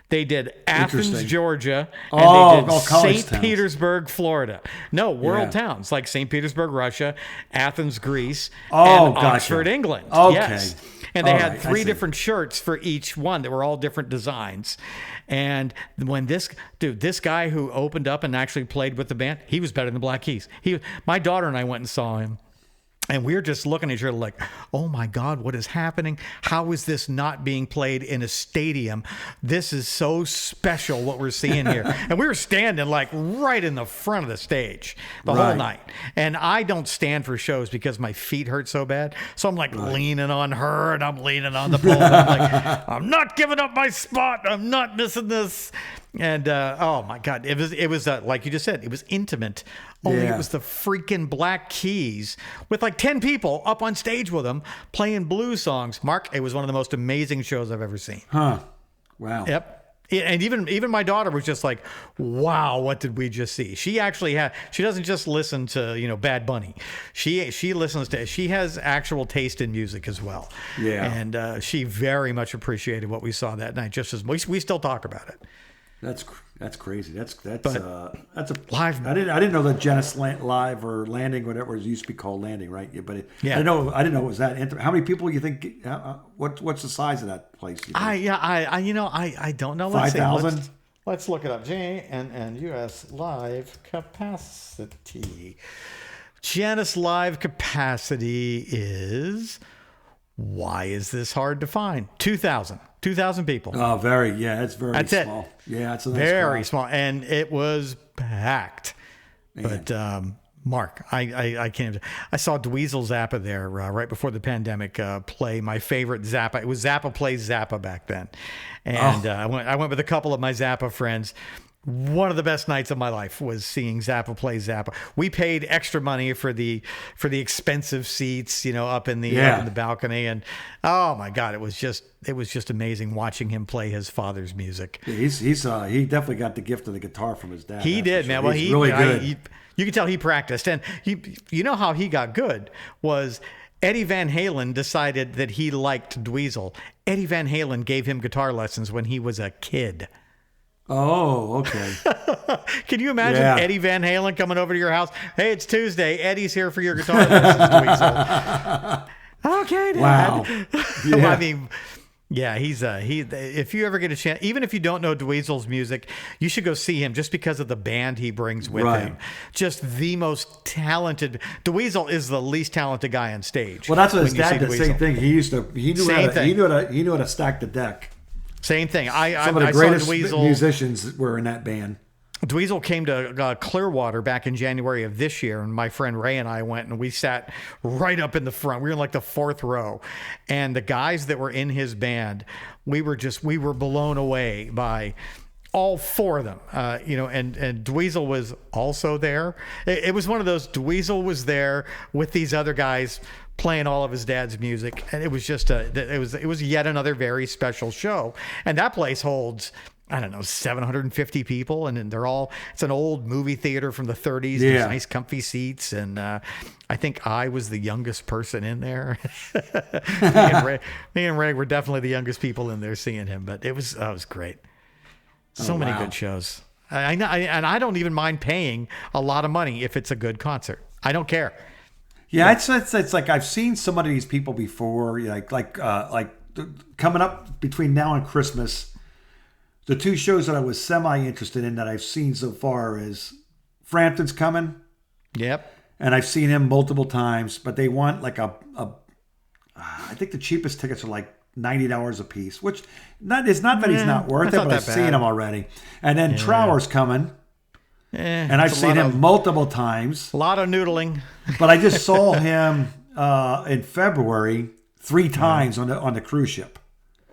They did Athens, Georgia, and they did St. Petersburg, Florida. No, world towns like St. Petersburg, Russia, Athens, Greece, and Oxford, England. Okay. Yes. And they had 3 different shirts for each one that were all different designs. And when this guy who opened up and actually played with the band, he was better than the Black Keys. My daughter and I went and saw him. And we're just looking at each other like, oh my God, what is happening? How is this not being played in a stadium? This is so special what we're seeing here. And we were standing like right in the front of the stage the whole night. And I don't stand for shows because my feet hurt so bad. So I'm like leaning on her and I'm leaning on the pole. I'm like, I'm not giving up my spot. I'm not missing this. And oh my God, it was like you just said, it was intimate. Only it was the freaking Black Keys with like 10 people up on stage with them playing blues songs. Mark, it was one of the most amazing shows I've ever seen. Huh. Wow. Yep. And even my daughter was just like, wow, what did we just see? She actually she doesn't just listen to, Bad Bunny. She has actual taste in music as well. Yeah. And she very much appreciated what we saw that night, just as we still talk about it. That's crazy. That's a live. I didn't know that Genesis Live or Landing, whatever it used to be called, Landing, right? Yeah, but I didn't know it was that. How many people you think? What's the size of that place? I don't know. 5,000. Let's look it up. JNNUS Live capacity. Genesis Live capacity is. Why is this hard to find? 2,000 people. Oh, it's very That's small. It. Yeah, it's a nice very crowd. small, and it was packed. Man. But Mark, I can't. I saw Dweezil Zappa there right before the pandemic play my favorite Zappa. It was Zappa Plays Zappa back then, and I went with a couple of my Zappa friends. One of the best nights of my life was seeing Zappa Play Zappa. We paid extra money for the expensive seats, up in the balcony, and oh my God, it was just amazing watching him play his father's music. Yeah, he definitely got the gift of the guitar from his dad. He did, sure. man. Well, he's really good. You could tell he practiced, and you know how he got good was Eddie Van Halen decided that he liked Dweezil. Eddie Van Halen gave him guitar lessons when he was a kid. Oh, okay. Can you imagine Eddie Van Halen coming over to your house? Hey, it's Tuesday. Eddie's here for your guitar lessons, Dweezil. Okay, Dad. Wow. Yeah. I mean, yeah, he's if you ever get a chance, even if you don't know Dweezil's music, you should go see him just because of the band he brings with him. Just the most talented. Dweezil is the least talented guy on stage. Well, that's what his dad did. Same thing. He knew how to stack the deck. Same thing. Some of the greatest musicians were in that band. Dweezil came to Clearwater back in January of this year, and my friend Ray and I went, and we sat right up in the front. We were in like the fourth row, and the guys that were in his band, we were blown away by all four of them. And Dweezil was also there. It was one of those. Dweezil was there with these other guys playing all of his dad's music, and it was just it was yet another very special show. And that place holds, I don't know, 750 people, and it's an old movie theater from the 30s. Yeah. There's nice comfy seats, and I think I was the youngest person in there. me and Ray were definitely the youngest people in there seeing him, but it was great. So many good shows. And I don't even mind paying a lot of money if it's a good concert. I don't care. Yeah, it's like I've seen some of these people before, like coming up between now and Christmas. The two shows that I was semi-interested in that I've seen so far is Frampton's coming. Yep. And I've seen him multiple times, but they want like I think the cheapest tickets are like $90 a piece, which it's not that he's not worth it, but I've seen him already. And then Trower's coming. And I've seen him multiple times. A lot of noodling. But I just saw him in February 3 times on the cruise ship.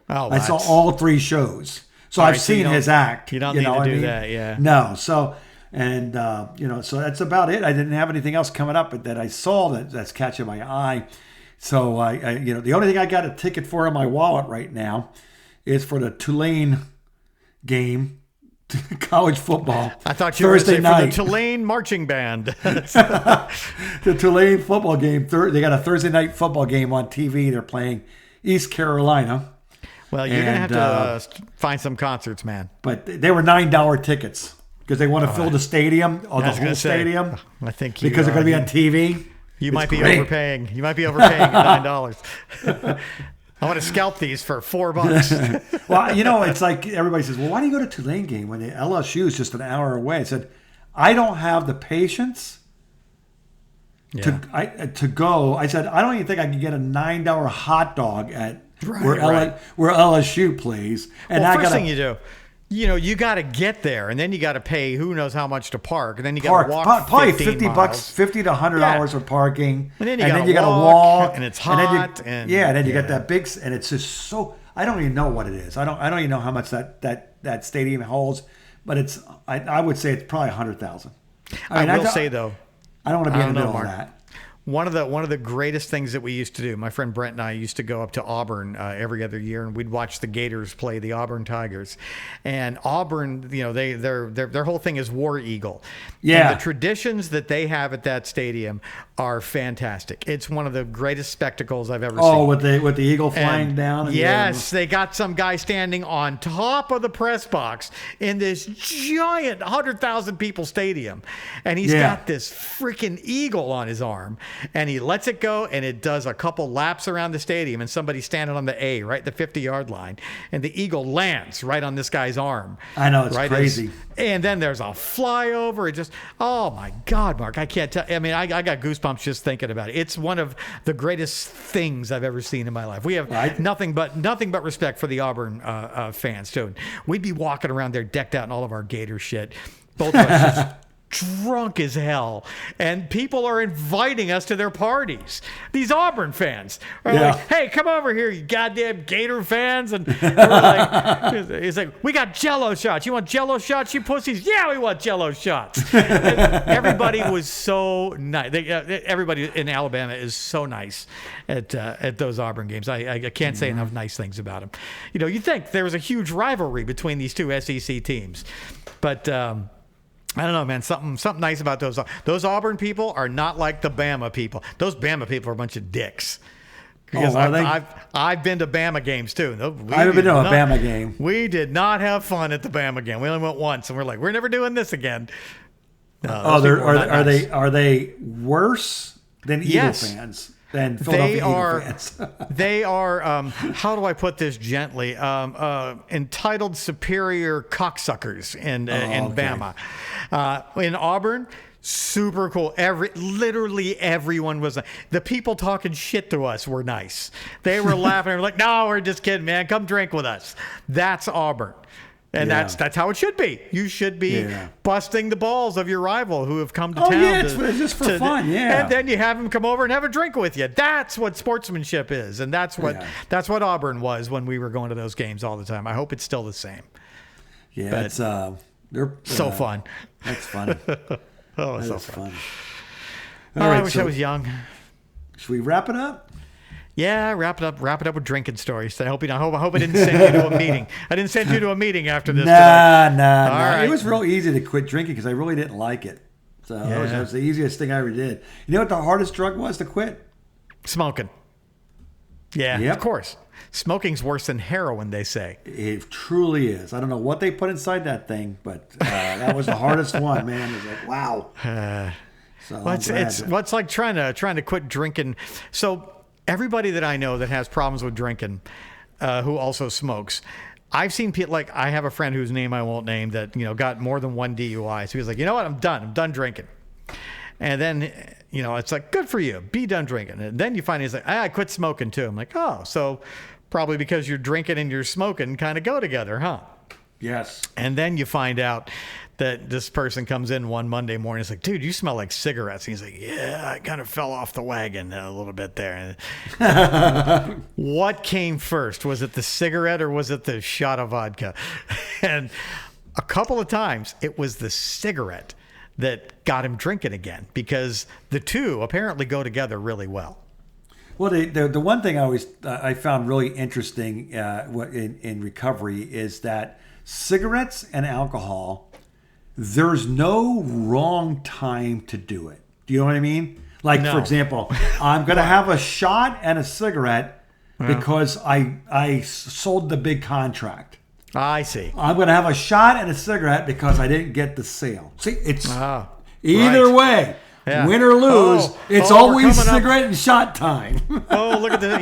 Oh, I saw all 3 shows. So I've seen his act. You don't need to do that, yeah. No. So, and, so that's about it. I didn't have anything else coming up that I saw that's catching my eye. So, the only thing I got a ticket for in my wallet right now is for the Tulane game. College football. I thought you Thursday were going to say night. for the Tulane marching band. The Tulane football game. They got a Thursday night football game on TV. They're playing East Carolina. Well, you're going to have to find some concerts, man. But they were $9 tickets because they want to fill the stadium, or the whole stadium. I think because they're going to be on TV. You might be overpaying. You might be overpaying at $9. I want to scalp these for $4. Well, it's like everybody says, well, why do you go to Tulane game when the LSU is just an hour away? I said, I don't have the patience to go. I said, I don't even think I can get a $9 hot dog at where LSU plays. And well, first thing you do, you got to get there, and then you got to pay who knows how much to park, and then you got to walk probably 15 $50, miles. $50 to $100 for parking, and then you got to walk, and it's hot, and then you got that big, and it's just so. I don't even know what it is. I don't even know how much that stadium holds, but I would say it's probably 100,000. I will say though, I don't want to be in the middle of that. One of the greatest things that we used to do, my friend Brent and I used to go up to Auburn every other year, and we'd watch the Gators play the Auburn Tigers. And Auburn, their whole thing is War Eagle. Yeah. And the traditions that they have at that stadium are fantastic. It's one of the greatest spectacles I've ever seen. Oh, with the eagle flying down. Yes, they got some guy standing on top of the press box in this giant 100,000 people stadium, and he's got this freaking eagle on his arm. And he lets it go, and it does a couple laps around the stadium, and somebody's standing on the A, right at the 50-yard line, and the eagle lands right on this guy's arm. I know, it's crazy. And then there's a flyover. It just, oh my God, Mark, I can't tell. I mean, I got goosebumps just thinking about it. It's one of the greatest things I've ever seen in my life. We have nothing but respect for the Auburn fans too. We'd be walking around there decked out in all of our Gator shit. Both of us just drunk as hell, and people are inviting us to their parties. These Auburn fans are like, "Hey, come over here, you goddamn Gator fans!" And we're like, "He's like, we got Jello shots. You want Jello shots, you pussies? Yeah, we want Jello shots." And everybody was so nice. Everybody in Alabama is so nice at those Auburn games. I can't say enough nice things about them. You think there was a huge rivalry between these two SEC teams, but. I don't know, man. Something nice about those Auburn people are not like the Bama people. Those Bama people are a bunch of dicks. Because I've been to Bama games too. I've been to a Bama game. We did not have fun at the Bama game. We only went once, and we're like, we're never doing this again. Are they worse than Eagle fans? Than Philadelphia Eagle fans? They are. How do I put this gently? Entitled superior cocksuckers in Bama. In Auburn, super cool. Literally everyone was. The people talking shit to us were nice. They were laughing. They were like, "No, we're just kidding, man. Come drink with us." That's Auburn. And that's how it should be. You should be busting the balls of your rival who have come to town. It's just for fun, And then you have them come over and have a drink with you. That's what sportsmanship is, and that's what Auburn was when we were going to those games all the time. I hope it's still the same. Yeah, but they're so fun. That's funny. It's so fun. All right, I wish I was young. Should we wrap it up? Yeah, wrap it up with drinking stories. I hope I didn't send you to a meeting. I didn't send you to a meeting after this. Nah. Right. It was real easy to quit drinking because I really didn't like it. So it was the easiest thing I ever did. You know what the hardest drug was to quit? Smoking. Yeah, of course. Smoking's worse than heroin, they say. It truly is. I don't know what they put inside that thing, but that was the hardest one, man. It was like, wow. It's like trying to quit drinking. So everybody that I know that has problems with drinking, who also smokes, I've seen people, like I have a friend whose name I won't name that, got more than one DUI. So he was like, you know what? I'm done drinking. And then, it's like, good for you. Be done drinking. And then you find he's like, I quit smoking too. I'm like, oh, so probably because you're drinking and you're smoking kind of go together, huh? Yes. And then you find out that this person comes in one Monday morning. It's like, dude, you smell like cigarettes. And he's like, yeah, I kind of fell off the wagon a little bit there. What came first? Was it the cigarette or was it the shot of vodka? And a couple of times it was the cigarette that got him drinking again, because the two apparently go together really well. Well, the one thing I found really interesting in recovery is that cigarettes and alcohol, there's no wrong time to do it. Do you know what I mean? Like, for example, I'm going to have a shot and a cigarette because I sold the big contract. I see. I'm going to have a shot and a cigarette because I didn't get the sale. See, it's either way. Yeah. Win or lose, it's we're always coming up. cigarette and shot time. Oh, look at the,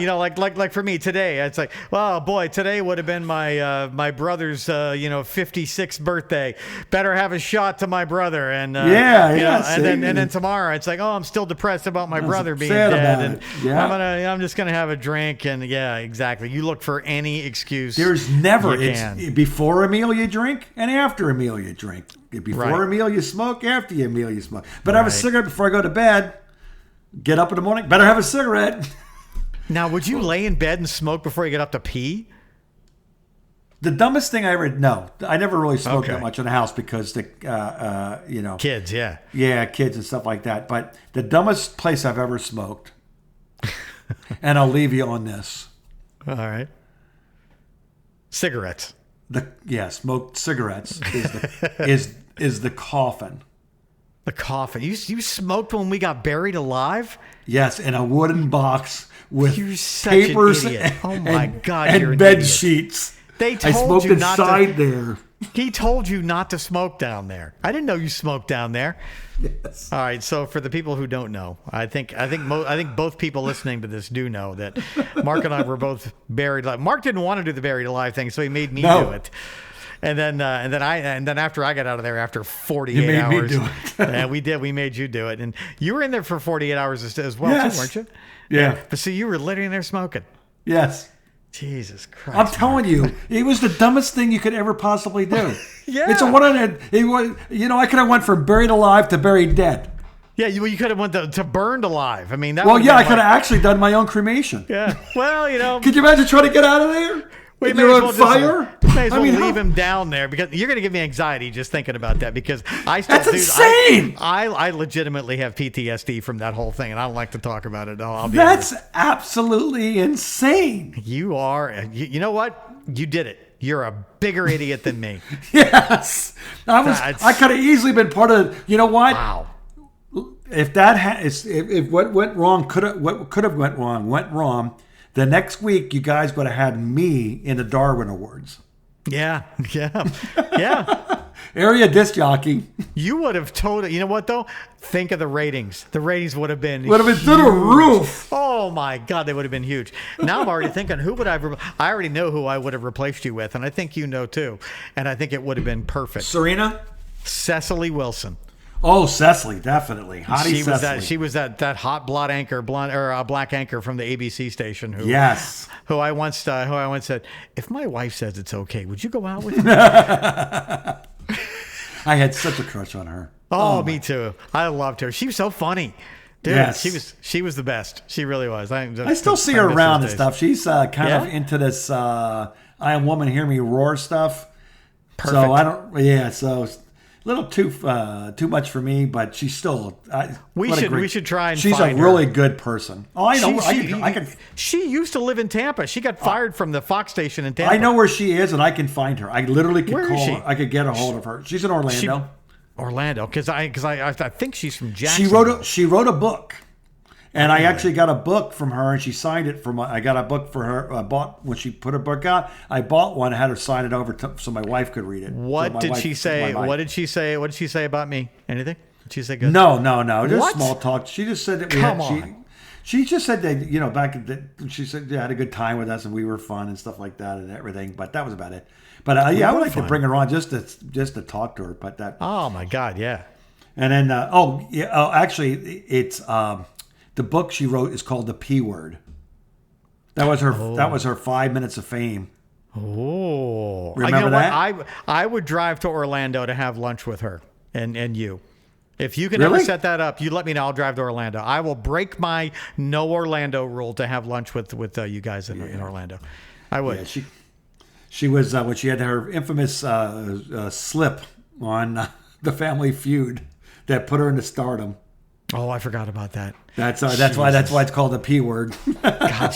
like for me today, it's like, well, boy, today would have been my brother's 56th birthday. Better have a shot to my brother, and and then tomorrow it's like, oh, I'm still depressed about my brother being dead, and I'm just gonna have a drink, and yeah, exactly. You look for any excuse. There's never it's before a meal you drink and after a meal you drink. Before a meal you smoke, after a meal you smoke. But have a cigarette before I go to bed. Get up in the morning, better have a cigarette. Now, would you lay in bed and smoke before you get up to pee? The dumbest thing I ever I never really smoked that much in the house because the kids, kids and stuff like that. But the dumbest place I've ever smoked, and I'll leave you on this. All right, cigarettes. Smoked cigarettes is the coffin. The coffin. You smoked when we got buried alive? Yes, in a wooden box with you're such papers an idiot. Oh my God, and you're an bed idiot. sheets. They told I smoked you not inside to, there. He told you not to smoke down there. I didn't know you smoked down there. Yes. All right. So for the people who don't know, I think both people listening to this do know that Mark and I were both buried alive. Mark didn't want to do the buried alive thing, so he made me do it. And then after I got out of there after 48 hours, me do it. and we made you do it, and you were in there for 48 hours as well, too, weren't you? Yeah. But see, you were literally in there smoking. Yes. Jesus Christ! I'm telling you, it was the dumbest thing you could ever possibly do. Yeah. It's a 100. It was, I could have went from buried alive to buried dead. Yeah, you could have went to burned alive. I mean, that. Well, yeah, I could have actually done my own cremation. Yeah. Well, Could you imagine trying to get out of there? We may as well fire? May as well leave him down there because you're going to give me anxiety just thinking about that because That's insane. I legitimately have PTSD from that whole thing, and I don't like to talk about it. That's absolutely insane. You are. You know what? You did it. You're a bigger idiot than me. Yes, I could have easily been part of. You know what? Wow. If what went wrong what could have went wrong. The next week, you guys would have had me in the Darwin Awards. Yeah. Area disc jockey. You would have told it. You know what though? Think of the ratings. The ratings would have been through the roof. Oh my God, they would have been huge. Now I'm already thinking, who would I already know who I would have replaced you with, and I think you know too. And I think it would have been perfect. Serena, Cecily Wilson. Oh, Cecily, definitely. Cecily. She was that hot black anchor from the ABC station. Who I once said, if my wife says it's okay, would you go out with me? I had such a crush on her. Oh, me too. I loved her. She was so funny. Dude, yes. She was the best. She really was. I still see her around and stuff. She's kind of into this I Am Woman, Hear Me Roar stuff. Perfect. So I don't. So. A little too much for me, but she's still. We should try and. She's find a really her. good person. Oh, I know. I can. She used to live in Tampa. She got fired from the Fox station in Tampa. I know where she is, and I can find her. I literally could Where is she? I could get a hold of her. She's in Orlando. Orlando, because I think she's from Jacksonville. She wrote a book. And I actually got a book from her, and she signed it I got a book for her. I bought when she put her book out. I bought one. I had her sign it over so my wife could read it. What did she say? What did she say? What did she say about me? Anything? Did she say good? No. Just small talk. She just said that She just said that back at she said had a good time with us and we were fun and stuff like that and everything. But that was about it. But I would like to bring her on just to talk to her. But that. Oh my God, yeah. And then actually it's. The book she wrote is called The P Word. That was her. That was her 5 minutes of fame. Oh, remember that? I would drive to Orlando to have lunch with her and you. If you can ever set that up, you let me know. I'll drive to Orlando. I will break my no Orlando rule to have lunch with you guys in Orlando. I would. Yeah, she was when she had her infamous slip on the Family Feud that put her into stardom. Oh, I forgot about that. That's why it's called the P word. God,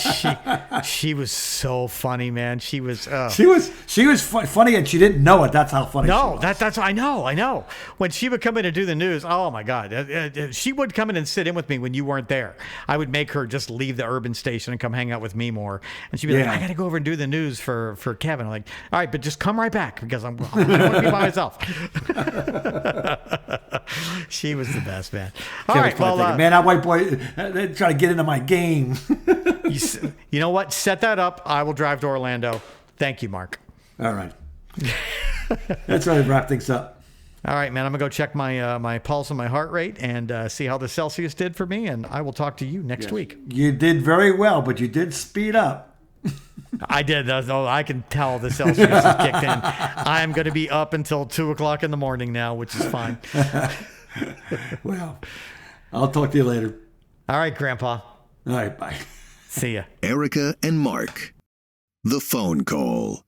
she was so funny, man. She was funny, and she didn't know it. That's how funny. No, she was. that's I know. When she would come in and do the news, oh my God, she would come in and sit in with me when you weren't there. I would make her just leave the urban station and come hang out with me more. And she'd be like, I got to go over and do the news for Kevin. I'm like, all right, but just come right back because I don't want to be by myself. She was the best, man. All right, well, man, that white boy, they try to get into my game. You know what? Set that up. I will drive to Orlando. Thank you, Mark. All right. That's how to wrap things up. All right, man. I'm going to go check my pulse and my heart rate and see how the Celcius did for me, and I will talk to you next week. You did very well, but you did speed up. I did. I can tell the Celcius has kicked in. I'm going to be up until 2 o'clock in the morning now, which is fine. Well, I'll talk to you later. All right, Grandpa. All right, bye. See ya. Erica and Mark. The phone call.